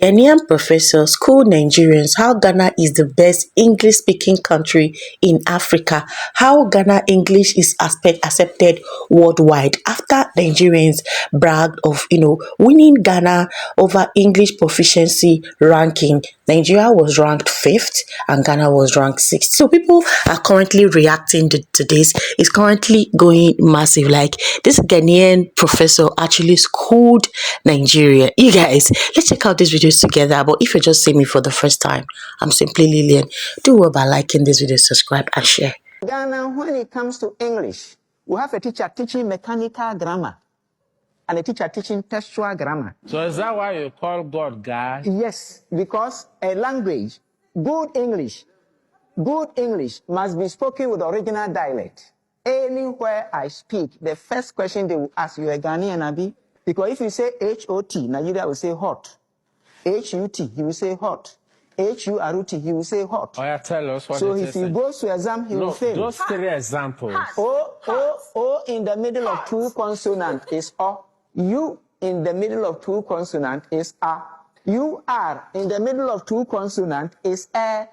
Ghanaian professor school Nigerians how Ghana is the best English-speaking country in Africa, how Ghana English is accepted worldwide after Nigerians bragged of winning Ghana over English proficiency ranking. Nigeria was ranked 5th and Ghana was ranked 6th. So people are currently reacting to this. It's currently going massive. Like this Ghanaian professor actually schooled Nigeria. You guys, let's check out this video together. But if you just see me for the first time, I'm simply Lilian. Do well by liking this video, subscribe and share. Ghana, when it comes to English, we have a teacher teaching mechanical grammar and a teacher teaching textual grammar. So is that why you call God God? Yes, because a language, good English must be spoken with original dialect. Anywhere I speak, the first question they will ask, you a Ghanaian, Abi? Because if you say H-O-T, Nigeria will say hot. H-U-T, he will say hot. H-U-R-U-T, he will say hot. Oh, yeah, tell us what So it if is. he goes to exam, he will fail. Those 3 examples. O in the middle of 2 consonant is O. U in the middle of 2 consonant is A. U-R in the middle of 2 consonant is E.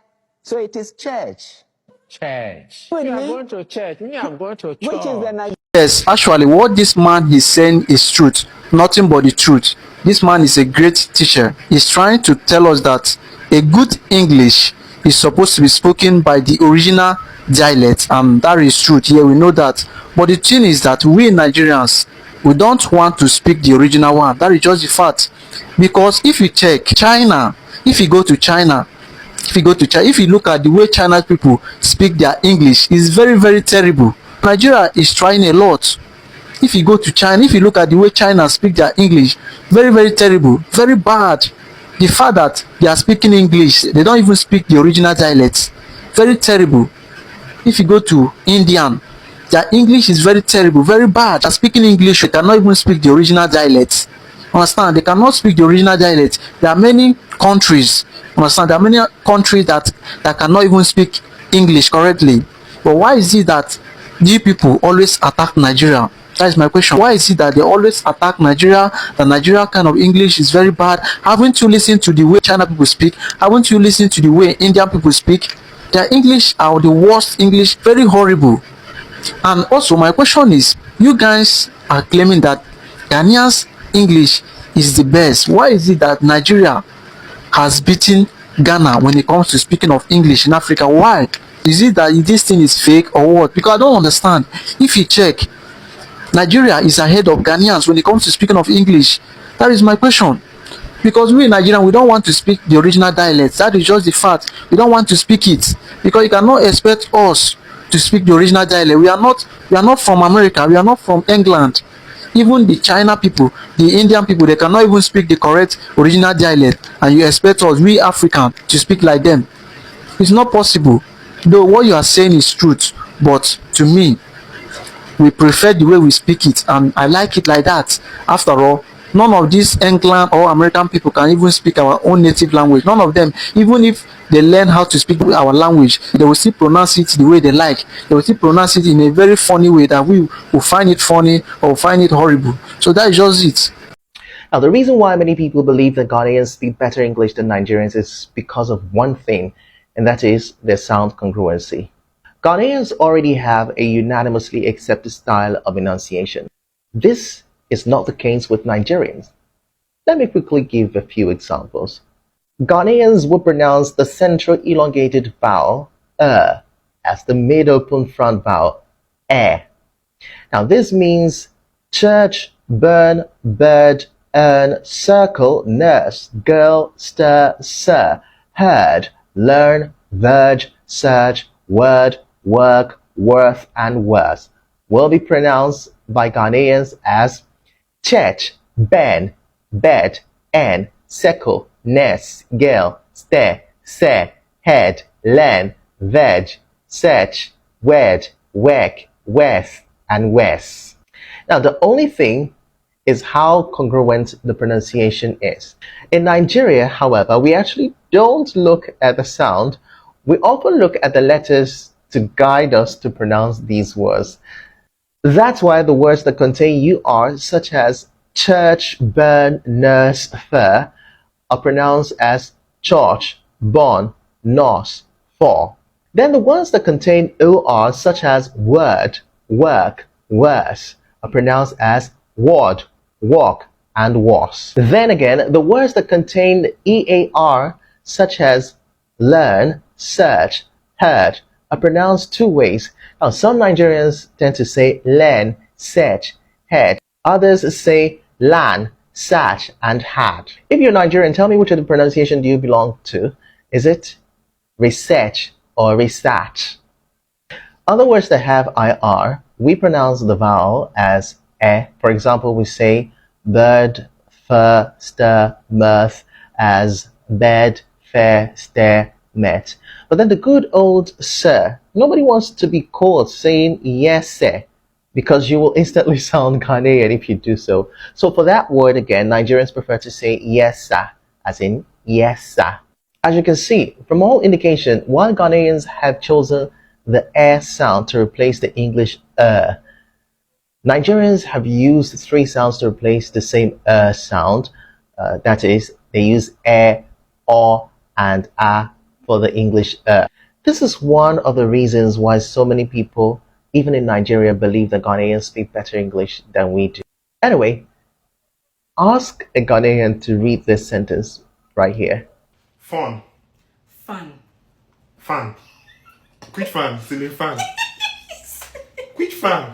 So it is church. Church. With You are me? going to church. Me, I'm going to church. Which is the Nigerian. Yes, actually, what this man is saying is truth, nothing but the truth. This man is a great teacher. He's trying to tell us that a good English is supposed to be spoken by the original dialect, and that is truth. Here we know that. But the thing is that we Nigerians, we don't want to speak the original one. That is just the fact. Because if you check China, if you look at the way Chinese people speak their English, it's very, very terrible. Nigeria is trying a lot. If you go to China, if you look at the way China speak their English, very, very terrible, very bad. The fact that they are speaking English, they don't even speak the original dialects, very terrible. If you go to Indian, their English is very terrible, very bad. They are speaking English, they cannot even speak the original dialects. Understand? They cannot speak the original dialect. There are many countries, understand? There are many countries that cannot even speak English correctly. But why is it that you people always attack Nigeria? That is my question. Why is it that they always attack Nigeria? The Nigeria kind of English is very bad. Haven't you listened to the way China people speak? Haven't you listened to the way Indian people speak? Their English are the worst English, very horrible. And also my question is, you guys are claiming that Ghanaians English is the best. Why is it that Nigeria has beaten Ghana when it comes to speaking of English in Africa? Why? Is it that this thing is fake or what? Because I don't understand. If you check, Nigeria is ahead of Ghanaians when it comes to speaking of English. That is my question. Because we in Nigeria, we don't want to speak the original dialects. That is just the fact. We don't want to speak it. Because you cannot expect us to speak the original dialect. We are not from America. We are not from England. Even the China people, the Indian people, they cannot even speak the correct original dialect. And you expect us, we African, to speak like them. It's not possible. Though what you are saying is truth, but to me, we prefer the way we speak it, and I like it like that. After all, none of these England or American people can even speak our own native language. None of them, even if they learn how to speak our language, they will still pronounce it the way they like. They will still pronounce it in a very funny way that we will find it funny or find it horrible. So that is just it. Now, the reason why many people believe that Ghanaians speak better English than Nigerians is because of one thing, and that is their sound congruency. Ghanaians already have a unanimously accepted style of enunciation. This is not the case with Nigerians. Let me quickly give a few examples. Ghanaians will pronounce the central elongated vowel as the mid-open front vowel eh. Now this means church, burn, bird, earn, circle, nurse, girl, stir, sir, heard, learn, verge, search, word, work, worth, and worse will be pronounced by Ghanaians as church, ben, bed, en, circle, nurse, girl, stir, sir, head, learn, veg, search, word, work, worth, and worse. Now the only thing is how congruent the pronunciation is. In Nigeria, however, we actually don't look at the sound. We often look at the letters to guide us to pronounce these words. That's why the words that contain UR, such as church, burn, nurse, fur, are pronounced as church, born, nurse, for. Then the ones that contain OR, such as word, work, worse, are pronounced as word, walk, and was. Then again, the words that contain EAR, such as learn, search, heard, are pronounced two ways. Now, some Nigerians tend to say learn, search, heard. Others say lan, search, and had. If you're Nigerian, tell me which of the pronunciation do you belong to? Is it research or research? Other words that have IR, we pronounce the vowel as e. For example, we say bird, fur, stir, mirth as bed, fair, stare, met. But then the good old sir, nobody wants to be caught saying yes sir, because you will instantly sound Ghanaian if you do so. So for that word again, Nigerians prefer to say yes sir, as in yes sir. As you can see, from all indication, while Ghanaians have chosen the air sound to replace the English Nigerians have used three sounds to replace the same sound. That is, they use or, and for the English This is one of the reasons why so many people, even in Nigeria, believe that Ghanaians speak better English than we do. Anyway, ask a Ghanaian to read this sentence right here. Fun. Fun. Fun. Which fun? Ceiling fan. Which fan?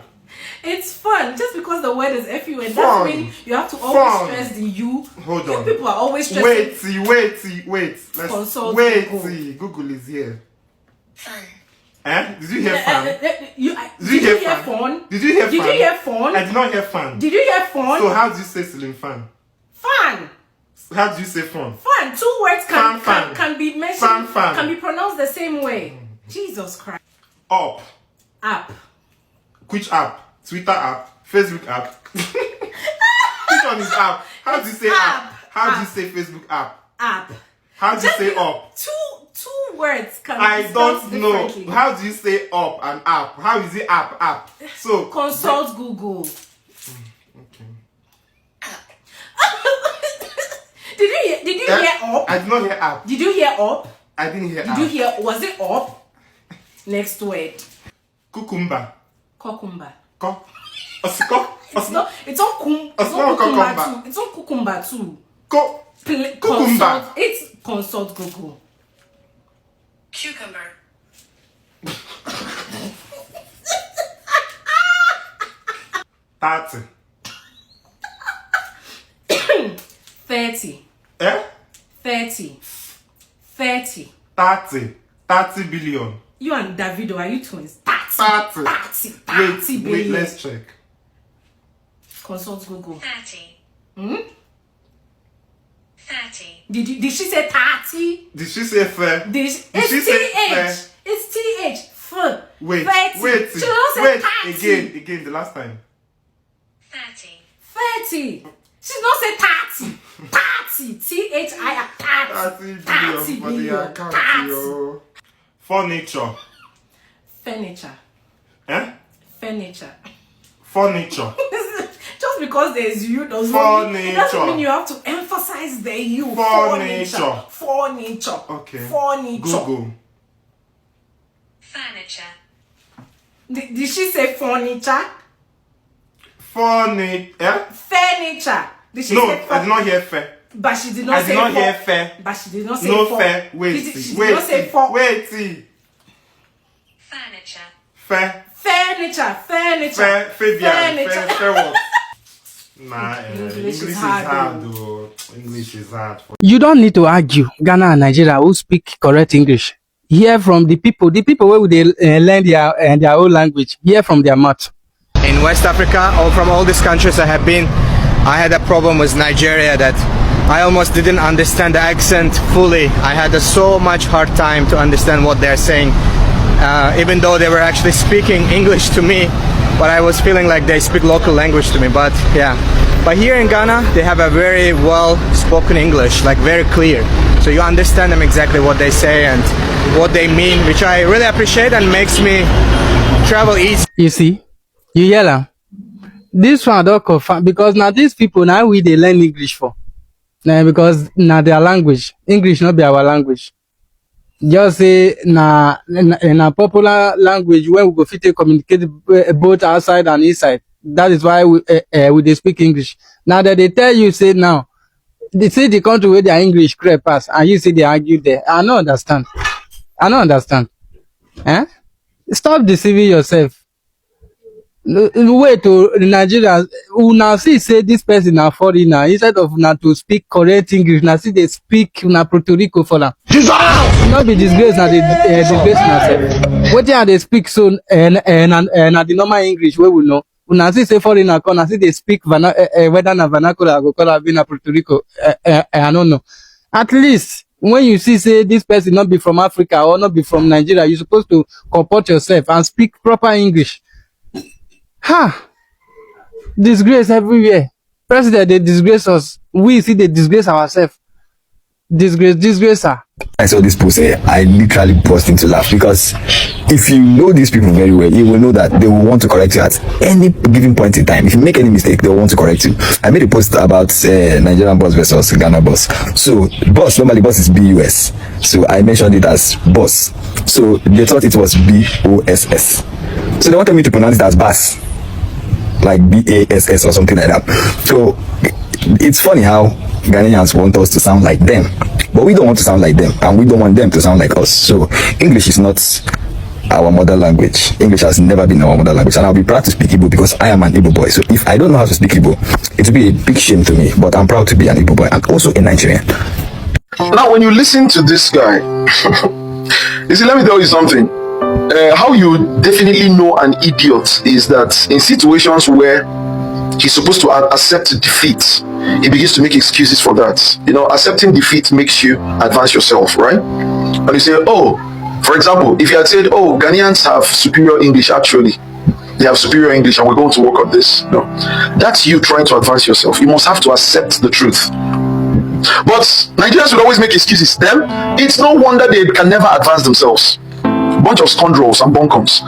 It's fun. Just because the word is F-U-N, Fun. doesn't mean you have to always Fun. stress the U. Hold You on. people are always stressing. Wait. Consult Wait. Google. Google is here. Fun. Eh? Did you hear fun? Did you hear hear fun? phone? Did you hear Did fun? you hear phone? I did not hear fun. Did you hear phone? So how do you say ceiling fan? Fun. How do you say fun? Fun. Two words Fan. can be mentioned. Fan. Can be pronounced the same way. Jesus Christ. Up. App. Which app? Twitter app? Facebook app? Which one is app? How do you say app? How do you say Facebook app? App. How do you say up? Two words can be I don't spelled know. differently. How do you say up and app? How is it app? So Consult Google. Okay. Did you hear up? I did not hear app. Did you hear up? I didn't hear Did app. you hear? Was it up? Next word. Cucumber. Cucumber. Osiko. It's not. It's on It's not cucumber cucumber. too. It's on cucumber too. Cucumber. Consult. It's consult Google. Cucumber. 30. 30. Eh? 30. 30. 30 billion. You and Davido, are you twins? 30. 30 Wait, billion. let's check. Consult Google. 30. Hmm? 30. Did she say 30? Did she say fair? It's she say fair? TH. It's TH. F. Wait, 30. wait, She don't say 30. again, the last time. 30. 30. She's not say 30. 30. THI. 30. 30 billion for the account, yo. Furniture. Furniture. Eh? Furniture. Furniture. Just because there's you doesn't mean you have to emphasize the you. Furniture. Furniture. Okay. Furniture. Google. Furniture. Did she say furniture? Eh? Furniture. Did she No, say I did not hear fair. But she did not I say did not for. hear fair. But she did not say No for. fair. Wait, She did not say for. wait. Furniture. Fair. Furniture. Fair. Fabian. Fair what? Nah, English is hard, though. English is hard. You don't need to argue Ghana and Nigeria who speak correct English. Hear from the people where they learn their own language. Hear from their mouth. In West Africa or from all these countries I have been, I had a problem with Nigeria that I almost didn't understand the accent fully. I had so much hard time to understand what they're saying, even though they were actually speaking English to me, but I was feeling like they speak local language to me. But yeah, but here in Ghana they have a very well spoken English, like very clear, so you understand them exactly what they say and what they mean, which I really appreciate and makes me travel easy. You see, you hear am? This one don't confirm because now these people now they learn English for because na their language. English not be our language. Just say na popular language when we go fit take communicate both outside and inside. That is why we dey speak English. Now that they tell you say now, they say the country where their English clear pass, and you say they argue there. I no understand. I no understand. Eh? Stop deceiving yourself. Wait to Nigerians, una see say this person na foreigner, instead of na to speak correct English, na see they speak na Puerto Rico for am. Not be disgrace na the disgrace na self. Wetin I dey speak so na the normal English wey we know. Una see say foreigner come, na see they speak whether na vernacular I go call am be na Puerto Rico. I don't know. At least when you see say this person not be from Africa or not be from Nigeria, you supposed to comport yourself and speak proper English. Ha! Disgrace everywhere. President, they disgrace us. We see they disgrace ourselves. Disgrace, sir. I saw this post here. I literally burst into laugh because if you know these people very well, you will know that they will want to correct you at any given point in time. If you make any mistake, they will want to correct you. I made a post about Nigerian boss versus Ghana boss. So boss, normally boss is BUS. So I mentioned it as boss. So they thought it was BOSS. So they wanted me to pronounce it as bass, like BASS or something like that. So it's funny how Ghanaians want us to sound like them, but we don't want to sound like them, and we don't want them to sound like us. So English is not our mother language. English has never been our mother language, and I'll be proud to speak Igbo because I am an Igbo boy. So if I don't know how to speak Igbo, it will be a big shame to me, but I'm proud to be an Igbo boy and also a Nigerian. Now when you listen to this guy, you see, let me tell you something. How you definitely know an idiot is that in situations where he's supposed to accept defeat, he begins to make excuses for that. You know, accepting defeat makes you advance yourself, right? And you say, oh, for example, if you had said, oh, Ghanaians have superior English, actually, they have superior English and we're going to work on this. No, that's you trying to advance yourself. You must have to accept the truth. But Nigerians will always make excuses. Them, it's no wonder they can never advance themselves. Bunch of scoundrels and bunkums.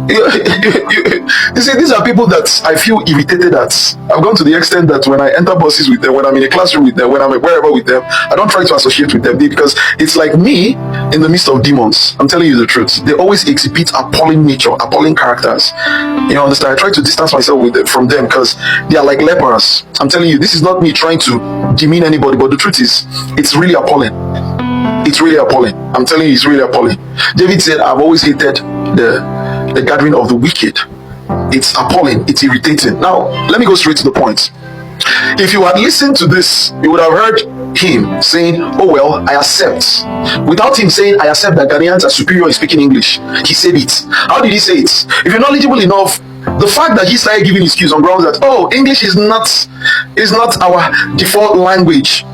You see, these are people that I feel irritated at. I've gone to the extent that when I enter buses with them, when I'm in a classroom with them, when I'm wherever with them, I don't try to associate with them because it's like me in the midst of demons. I'm telling you the truth. They always exhibit appalling nature, appalling characters. You understand? I try to distance myself from them because they are like lepers. I'm telling you, this is not me trying to demean anybody, but the truth is, it's really appalling. It's really appalling. I'm telling you, it's really appalling. David said, I've always hated the gathering of the wicked. It's appalling. It's irritating. Now, let me go straight to the point. If you had listened to this, you would have heard him saying, oh well, I accept. Without him saying, I accept that Ghanaians are superior in speaking English. He said it. How did he say it? If you're knowledgeable enough, the fact that he started giving excuse on grounds that, oh, English is not our default language.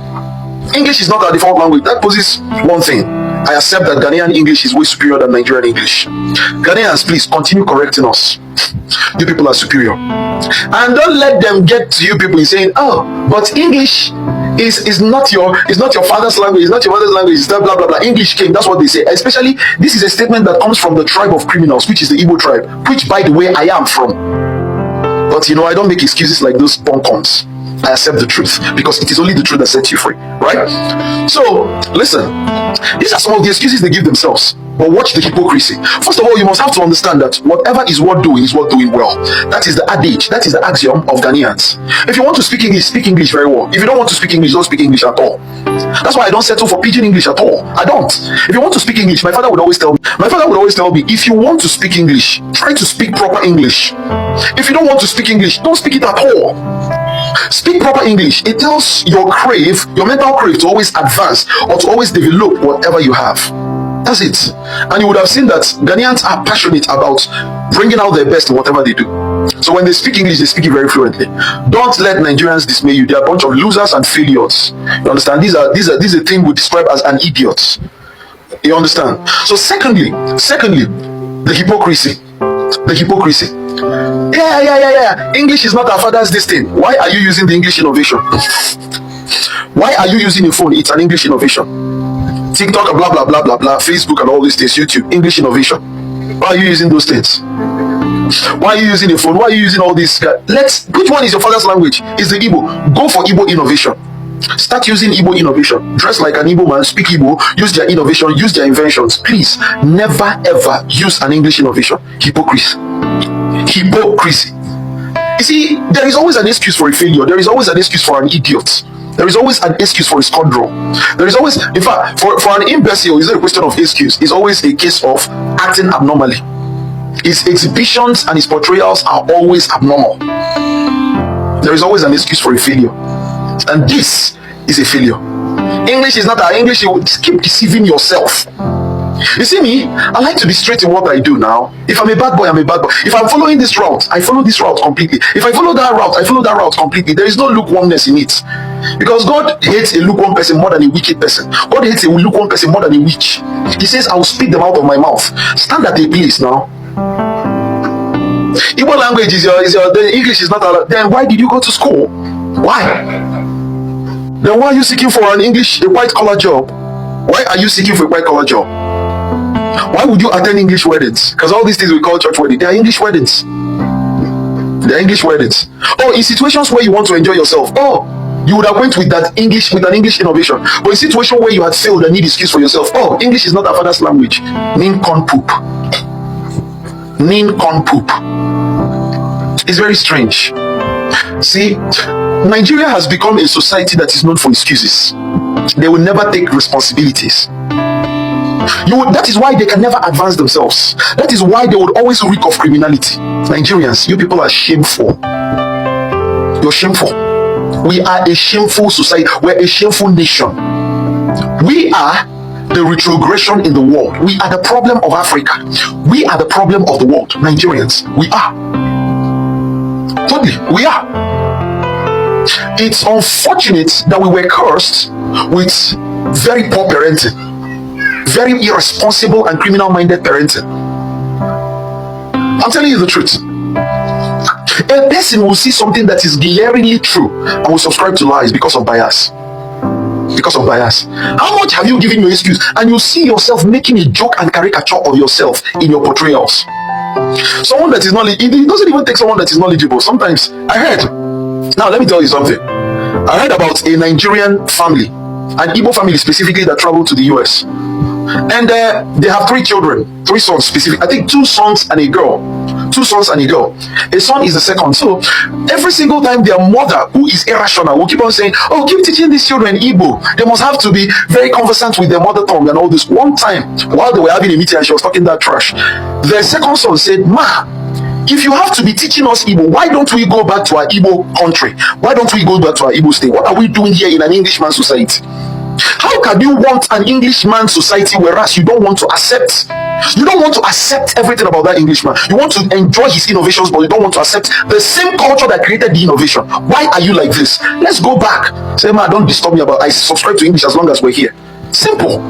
English is not our default language. That poses one thing. I accept that Ghanaian English is way superior than Nigerian English. Ghanaians, please continue correcting us. You people are superior. And don't let them get to you people in saying, oh, but English is not your father's language, it's not your mother's language, it's blah blah blah. English came, that's what they say. Especially, this is a statement that comes from the tribe of criminals, which is the Igbo tribe, which by the way I am from. But you know, I don't make excuses like those bunkons. I accept the truth because it is only the truth that sets you free, right? So, listen, these are some of the excuses they give themselves. But watch the hypocrisy. First of all, you must have to understand that whatever is worth doing is worth doing well. That is the adage, that is the axiom of Ghanaians. If you want to speak English very well. If you don't want to speak English, don't speak English at all. That's why I don't settle for pidgin English at all. I don't. If you want to speak English, my father would always tell me, if you want to speak English, try to speak proper English. If you don't want to speak English, don't speak it at all. Speak proper English. It tells your mental crave to always advance or to always develop whatever you have. That's it. And you would have seen that Ghanaians are passionate about bringing out their best in whatever they do. So when they speak English, they speak it very fluently. Don't let Nigerians dismay you. They are a bunch of losers and failures. You understand? These are a thing we describe as an idiot. You understand? So secondly, the hypocrisy. The hypocrisy. Yeah. English is not our father's this thing. Why are you using the English innovation? Why are you using a phone? It's an English innovation. TikTok, blah blah blah blah blah, Facebook and all these things, YouTube, English innovation. Why are you using those things? Why are you using a phone? Why are you using all these? Which one is your father's language? Is the Igbo? Go for Igbo innovation. Start using Igbo innovation. Dress like an Igbo man, speak Igbo, use their innovation, use their inventions. Please, never ever use an English innovation. Hypocrisy. Hypocrisy. You see, there is always an excuse for a failure. There is always an excuse for an idiot. There is always an excuse for a scoundrel. There is always, in fact, for an imbecile, it's not a question of excuse. It's always a case of acting abnormally. His exhibitions and his portrayals are always abnormal. There is always an excuse for a failure. And this is a failure. English is not our English. You keep deceiving yourself. You see me, I like to be straight in what I do now. If I'm a bad boy, I'm a bad boy. If I'm following this route, I follow this route completely. If I follow that route, I follow that route completely. There is no lukewarmness in it. Because God hates a lukewarm person more than a wicked person. God hates a lukewarm person more than a witch. He says, I will speak them out of my mouth. Stand at a place now. Igbo language is your the English is not allowed. Then why did you go to school? Why? Then why are you seeking for a white collar job? Why are you seeking for a white collar job? Why would you attend English weddings? Because all these things we call church weddings, they are English weddings. They are English weddings. Oh, in situations where you want to enjoy yourself, oh, you would have went with an English innovation. But in situation where you had failed and need excuse for yourself, oh, English is not a father's language. Nincompoop. It's very strange. See, Nigeria has become a society that is known for excuses. They will never take responsibilities. That is why they can never advance themselves. That is why they would always reek of criminality. Nigerians, you people are shameful. You're shameful. We are a shameful society. We're a shameful nation. We are the retrogression in the world. We are the problem of Africa. We are the problem of the world. Nigerians, we are. Totally, we are. It's unfortunate that we were cursed with very poor parenting, very irresponsible and criminal-minded parenting. I'm telling you the truth. A person will see something that is glaringly true and will subscribe to lies because of bias. Because of bias. How much have you given your excuse and you see yourself making a joke and caricature of yourself in your portrayals? Someone that is knowledgeable, it doesn't even take someone that is knowledgeable. Sometimes I heard. Now let me tell you something. I heard about a Nigerian family, an Igbo family specifically, that traveled to the US. And they have 3 children, 3 sons specifically. I think 2 sons and a girl. 2 sons and a girl. A son is the second. So every single time their mother, who is irrational, will keep on saying, oh, keep teaching these children Igbo. They must have to be very conversant with their mother tongue and all this. One time, while they were having a meeting and she was talking that trash, the second son said, Ma, if you have to be teaching us Igbo, why don't we go back to our Igbo country? Why don't we go back to our Igbo state? What are we doing here in an Englishman society? How can you want an Englishman society whereas you don't want to accept everything about that Englishman? You want to enjoy his innovations, but you don't want to accept the same culture that created the innovation. Why are you like this? Let's go back. Say, man, don't disturb me about I subscribe to English as long as we're here. Simple.